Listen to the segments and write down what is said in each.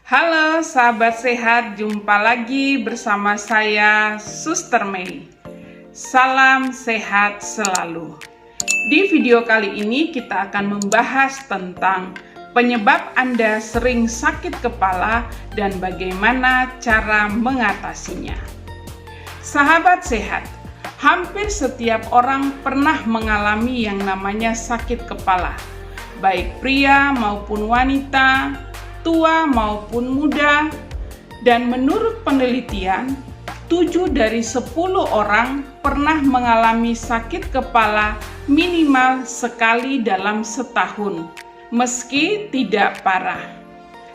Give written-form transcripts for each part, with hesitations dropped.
Halo sahabat sehat, jumpa lagi bersama saya Suster Mei. Salam sehat selalu. Di video kali ini kita akan membahas tentang penyebab Anda sering sakit kepala dan bagaimana cara mengatasinya. Sahabat sehat, hampir setiap orang pernah mengalami yang namanya sakit kepala, baik pria maupun wanita, tua maupun muda, dan menurut penelitian, 7 dari 10 orang pernah mengalami sakit kepala minimal sekali dalam setahun, meski tidak parah.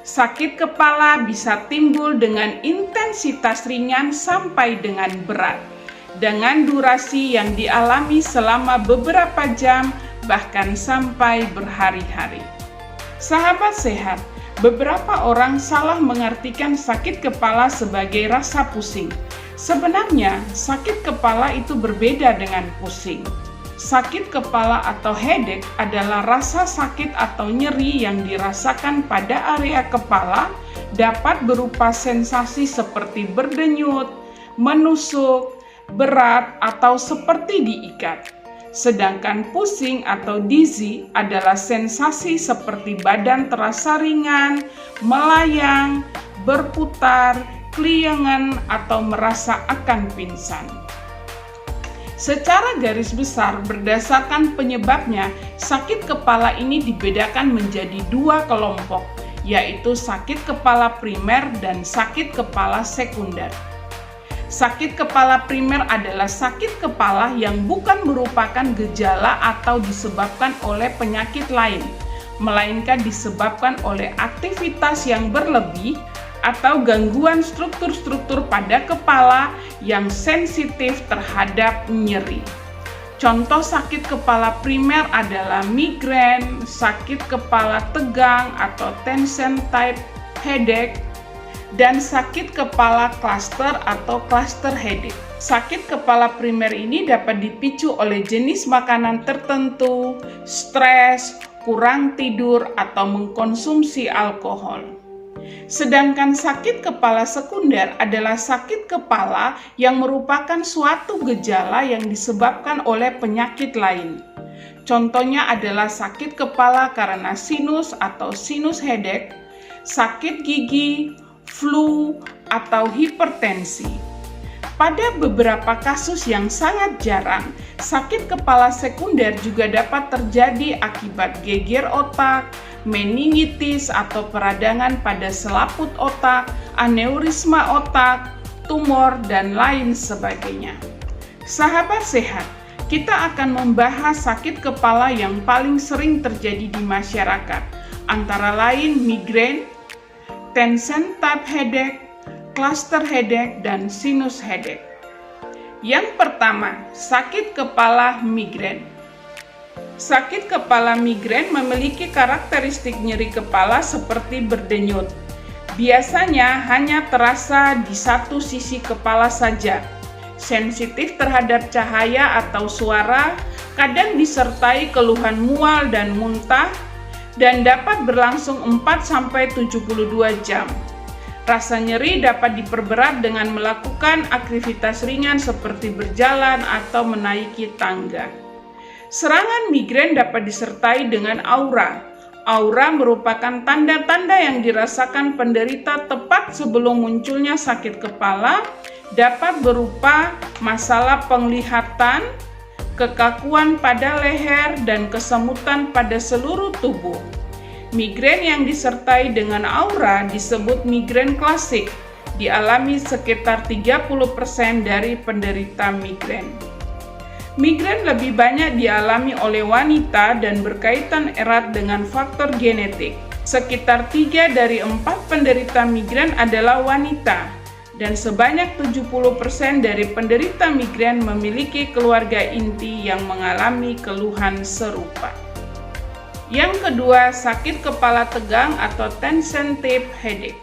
Sakit kepala bisa timbul dengan intensitas ringan sampai dengan berat, dengan durasi yang dialami selama beberapa jam, bahkan sampai berhari-hari. Sahabat sehat, beberapa orang salah mengartikan sakit kepala sebagai rasa pusing. Sebenarnya, sakit kepala itu berbeda dengan pusing. Sakit kepala atau headache adalah rasa sakit atau nyeri yang dirasakan pada area kepala, dapat berupa sensasi seperti berdenyut, menusuk, berat, atau seperti diikat. Sedangkan pusing atau dizzy adalah sensasi seperti badan terasa ringan, melayang, berputar, keliengan, atau merasa akan pingsan. Secara garis besar, berdasarkan penyebabnya, sakit kepala ini dibedakan menjadi 2 kelompok, yaitu sakit kepala primer dan sakit kepala sekunder. Sakit kepala primer adalah sakit kepala yang bukan merupakan gejala atau disebabkan oleh penyakit lain, melainkan disebabkan oleh aktivitas yang berlebih atau gangguan struktur-struktur pada kepala yang sensitif terhadap nyeri. Contoh sakit kepala primer adalah migrain, sakit kepala tegang atau tension type headache, dan sakit kepala cluster atau cluster headache. Sakit kepala primer ini dapat dipicu oleh jenis makanan tertentu, stres, kurang tidur, atau mengkonsumsi alkohol. Sedangkan sakit kepala sekunder adalah sakit kepala yang merupakan suatu gejala yang disebabkan oleh penyakit lain. Contohnya adalah sakit kepala karena sinus atau sinus headache, sakit gigi, flu, atau hipertensi. Pada beberapa kasus yang sangat jarang, sakit kepala sekunder juga dapat terjadi akibat geger otak, meningitis atau peradangan pada selaput otak, aneurisma otak, tumor, dan lain sebagainya. Sahabat sehat, kita akan membahas sakit kepala yang paling sering terjadi di masyarakat, antara lain migrain, tension type headache, cluster headache, dan sinus headache. Yang pertama, sakit kepala migrain. Sakit kepala migrain memiliki karakteristik nyeri kepala seperti berdenyut. Biasanya hanya terasa di satu sisi kepala saja. Sensitif terhadap cahaya atau suara, kadang disertai keluhan mual dan muntah, dan dapat berlangsung 4-72 jam. Rasa nyeri dapat diperberat dengan melakukan aktivitas ringan seperti berjalan atau menaiki tangga. Serangan migrain dapat disertai dengan aura. Aura merupakan tanda-tanda yang dirasakan penderita tepat sebelum munculnya sakit kepala, dapat berupa masalah penglihatan, kekakuan pada leher, dan kesemutan pada seluruh tubuh. Migrain yang disertai dengan aura disebut migrain klasik, dialami sekitar 30% dari penderita migrain. Migrain lebih banyak dialami oleh wanita dan berkaitan erat dengan faktor genetik. Sekitar 3 dari 4 penderita migrain adalah wanita, dan sebanyak 70% dari penderita migrain memiliki keluarga inti yang mengalami keluhan serupa. Yang kedua, sakit kepala tegang atau tension type headache.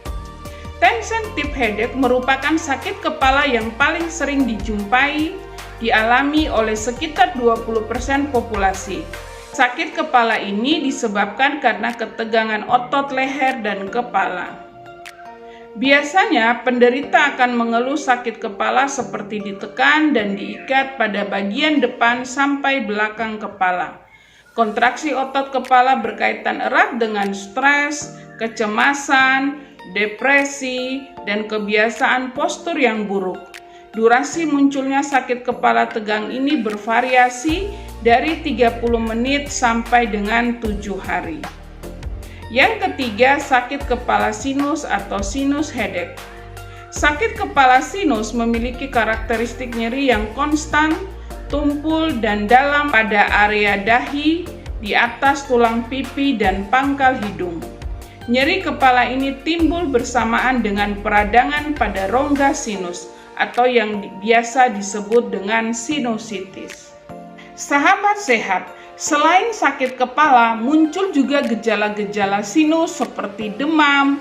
Tension type headache merupakan sakit kepala yang paling sering dijumpai, dialami oleh sekitar 20% populasi. Sakit kepala ini disebabkan karena ketegangan otot leher dan kepala. Biasanya penderita akan mengeluh sakit kepala seperti ditekan dan diikat pada bagian depan sampai belakang kepala. Kontraksi otot kepala berkaitan erat dengan stres, kecemasan, depresi, dan kebiasaan postur yang buruk. Durasi munculnya sakit kepala tegang ini bervariasi dari 30 menit sampai dengan 7 hari. Yang ketiga, sakit kepala sinus atau sinus headache. Sakit kepala sinus memiliki karakteristik nyeri yang konstan, tumpul, dan dalam pada area dahi, di atas tulang pipi, dan pangkal hidung. Nyeri kepala ini timbul bersamaan dengan peradangan pada rongga sinus atau yang biasa disebut dengan sinusitis. Sahabat sehat, selain sakit kepala, muncul juga gejala-gejala sinus seperti demam,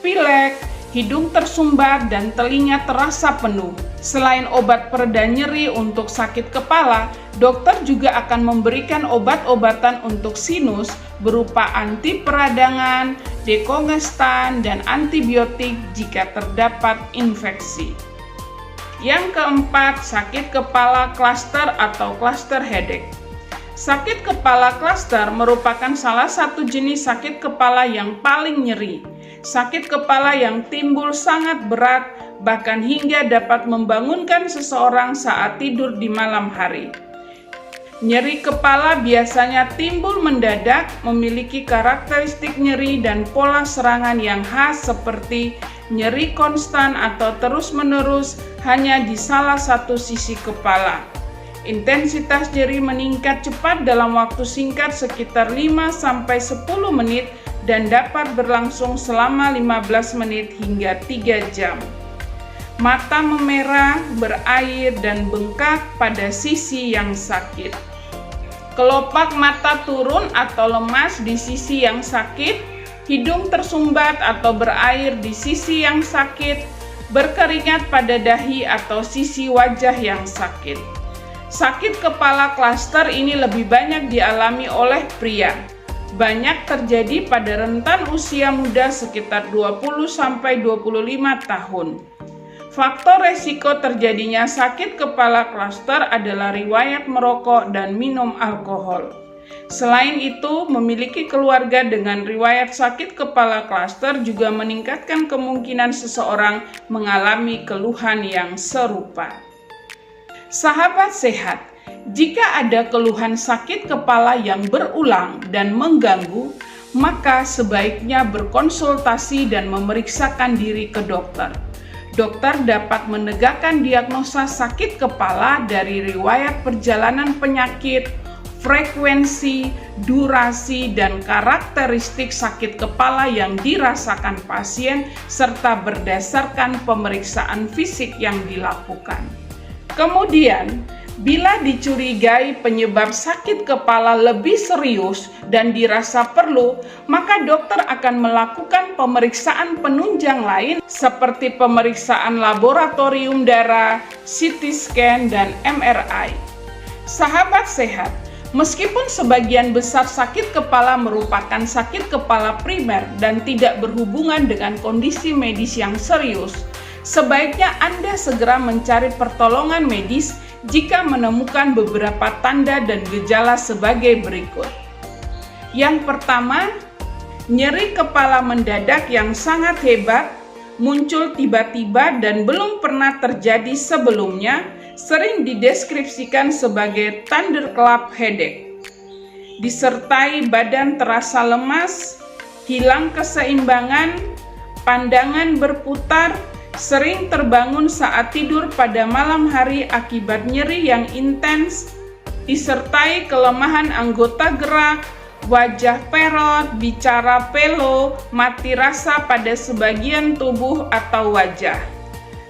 pilek, hidung tersumbat, dan telinga terasa penuh. Selain obat pereda nyeri untuk sakit kepala, dokter juga akan memberikan obat-obatan untuk sinus berupa anti peradangan, dekongestan, dan antibiotik jika terdapat infeksi. Yang keempat, sakit kepala klaster atau cluster headache. Sakit kepala klaster merupakan salah satu jenis sakit kepala yang paling nyeri. Sakit kepala yang timbul sangat berat, bahkan hingga dapat membangunkan seseorang saat tidur di malam hari. Nyeri kepala biasanya timbul mendadak, memiliki karakteristik nyeri dan pola serangan yang khas seperti nyeri konstan atau terus-menerus hanya di salah satu sisi kepala. Intensitas nyeri meningkat cepat dalam waktu singkat sekitar 5-10 menit dan dapat berlangsung selama 15 menit hingga 3 jam. Mata memerah, berair, dan bengkak pada sisi yang sakit. Kelopak mata turun atau lemas di sisi yang sakit, hidung tersumbat atau berair di sisi yang sakit, berkeringat pada dahi atau sisi wajah yang sakit. Sakit kepala klaster ini lebih banyak dialami oleh pria. Banyak terjadi pada rentan usia muda sekitar 20-25 tahun. Faktor resiko terjadinya sakit kepala klaster adalah riwayat merokok dan minum alkohol. Selain itu, memiliki keluarga dengan riwayat sakit kepala klaster juga meningkatkan kemungkinan seseorang mengalami keluhan yang serupa. Sahabat sehat, jika ada keluhan sakit kepala yang berulang dan mengganggu, maka sebaiknya berkonsultasi dan memeriksakan diri ke dokter. Dokter dapat menegakkan diagnosa sakit kepala dari riwayat perjalanan penyakit, frekuensi, durasi, dan karakteristik sakit kepala yang dirasakan pasien, serta berdasarkan pemeriksaan fisik yang dilakukan. Kemudian, bila dicurigai penyebab sakit kepala lebih serius dan dirasa perlu, maka dokter akan melakukan pemeriksaan penunjang lain seperti pemeriksaan laboratorium darah, CT scan, dan MRI. Sahabat sehat, meskipun sebagian besar sakit kepala merupakan sakit kepala primer dan tidak berhubungan dengan kondisi medis yang serius, sebaiknya Anda segera mencari pertolongan medis jika menemukan beberapa tanda dan gejala sebagai berikut. Yang pertama, nyeri kepala mendadak yang sangat hebat, muncul tiba-tiba dan belum pernah terjadi sebelumnya, sering dideskripsikan sebagai thunderclap headache. Disertai badan terasa lemas, hilang keseimbangan, pandangan berputar, sering terbangun saat tidur pada malam hari akibat nyeri yang intens, disertai kelemahan anggota gerak, wajah perot, bicara pelo, mati rasa pada sebagian tubuh atau wajah,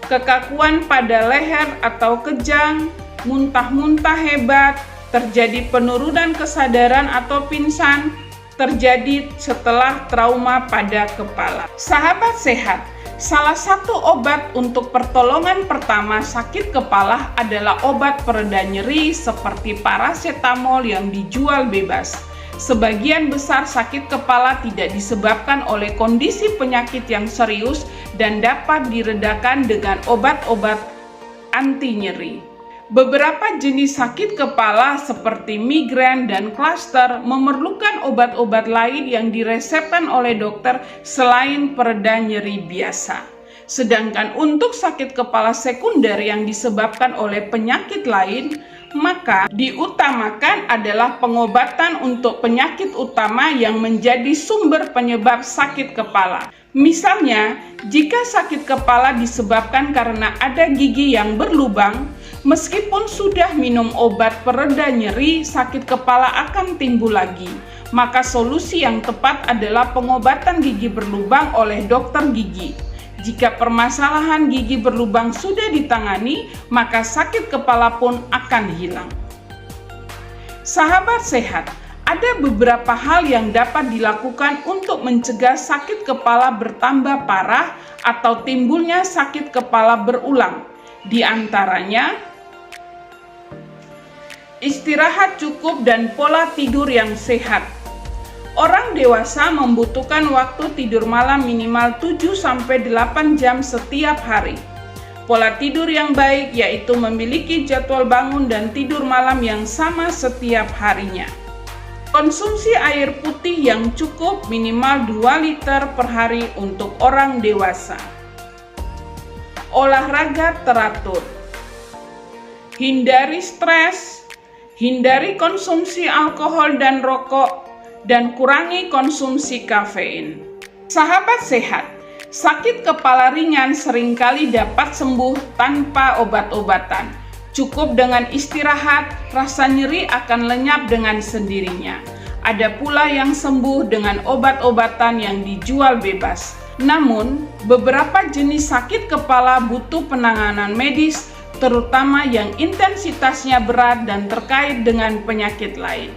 kekakuan pada leher atau kejang, muntah-muntah hebat, terjadi penurunan kesadaran atau pingsan, terjadi setelah trauma pada kepala. Sahabat sehat, salah satu obat untuk pertolongan pertama sakit kepala adalah obat pereda nyeri seperti paracetamol yang dijual bebas. Sebagian besar sakit kepala tidak disebabkan oleh kondisi penyakit yang serius dan dapat diredakan dengan obat-obat anti nyeri. Beberapa jenis sakit kepala seperti migrain dan klaster memerlukan obat-obat lain yang diresepkan oleh dokter selain pereda nyeri biasa. Sedangkan untuk sakit kepala sekunder yang disebabkan oleh penyakit lain, maka diutamakan adalah pengobatan untuk penyakit utama yang menjadi sumber penyebab sakit kepala. Misalnya, jika sakit kepala disebabkan karena ada gigi yang berlubang, meskipun sudah minum obat pereda nyeri, sakit kepala akan timbul lagi. Maka solusi yang tepat adalah pengobatan gigi berlubang oleh dokter gigi. Jika permasalahan gigi berlubang sudah ditangani, maka sakit kepala pun akan hilang. Sahabat sehat, ada beberapa hal yang dapat dilakukan untuk mencegah sakit kepala bertambah parah atau timbulnya sakit kepala berulang. Di antaranya, istirahat cukup dan pola tidur yang sehat. Orang dewasa membutuhkan waktu tidur malam minimal 7-8 jam setiap hari. Pola tidur yang baik yaitu memiliki jadwal bangun dan tidur malam yang sama setiap harinya. Konsumsi air putih yang cukup minimal 2 liter per hari untuk orang dewasa. Olahraga teratur. Hindari stres, hindari konsumsi alkohol dan rokok, dan kurangi konsumsi kafein. Sahabat sehat, sakit kepala ringan seringkali dapat sembuh tanpa obat-obatan. Cukup dengan istirahat, rasa nyeri akan lenyap dengan sendirinya. Ada pula yang sembuh dengan obat-obatan yang dijual bebas. Namun, beberapa jenis sakit kepala butuh penanganan medis, terutama yang intensitasnya berat dan terkait dengan penyakit lain.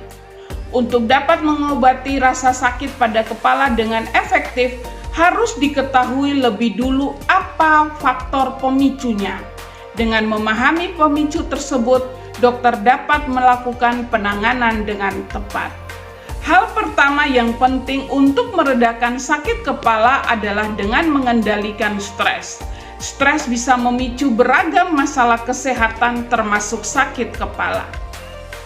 Untuk dapat mengobati rasa sakit pada kepala dengan efektif, harus diketahui lebih dulu apa faktor pemicunya. Dengan memahami pemicu tersebut, dokter dapat melakukan penanganan dengan tepat. Hal pertama yang penting untuk meredakan sakit kepala adalah dengan mengendalikan stres. Stres bisa memicu beragam masalah kesehatan termasuk sakit kepala.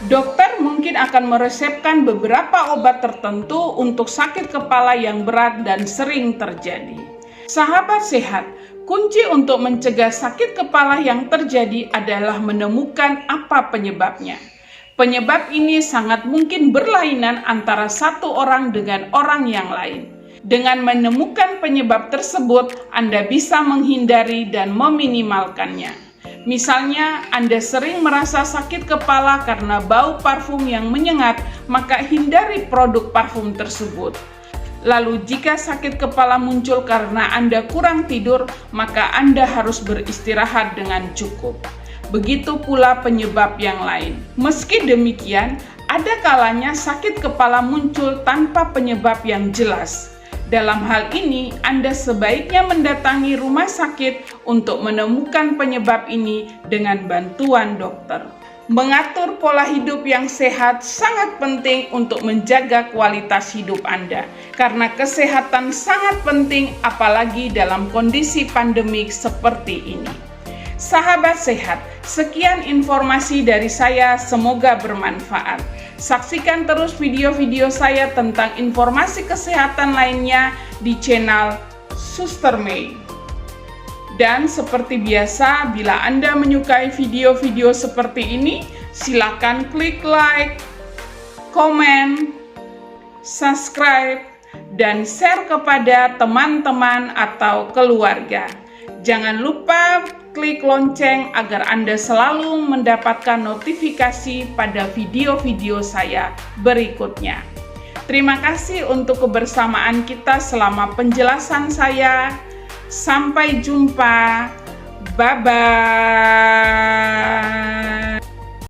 Dokter mungkin akan meresepkan beberapa obat tertentu untuk sakit kepala yang berat dan sering terjadi. Sahabat sehat, kunci untuk mencegah sakit kepala yang terjadi adalah menemukan apa penyebabnya. Penyebab ini sangat mungkin berlainan antara satu orang dengan orang yang lain. Dengan menemukan penyebab tersebut, Anda bisa menghindari dan meminimalkannya. Misalnya, Anda sering merasa sakit kepala karena bau parfum yang menyengat, maka hindari produk parfum tersebut. Lalu, jika sakit kepala muncul karena Anda kurang tidur, maka Anda harus beristirahat dengan cukup. Begitu pula penyebab yang lain. Meski demikian, ada kalanya sakit kepala muncul tanpa penyebab yang jelas. Dalam hal ini, Anda sebaiknya mendatangi rumah sakit untuk menemukan penyebab ini dengan bantuan dokter. Mengatur pola hidup yang sehat sangat penting untuk menjaga kualitas hidup Anda, karena kesehatan sangat penting apalagi dalam kondisi pandemik seperti ini. Sahabat sehat, sekian informasi dari saya, semoga bermanfaat. Saksikan terus video-video saya tentang informasi kesehatan lainnya di channel Suster May. Dan seperti biasa, bila Anda menyukai video-video seperti ini, silakan klik like, komen, subscribe, dan share kepada teman-teman atau keluarga. Jangan lupa klik lonceng agar Anda selalu mendapatkan notifikasi pada video-video saya berikutnya. Terima kasih untuk kebersamaan kita selama penjelasan saya. Sampai jumpa. Bye-bye.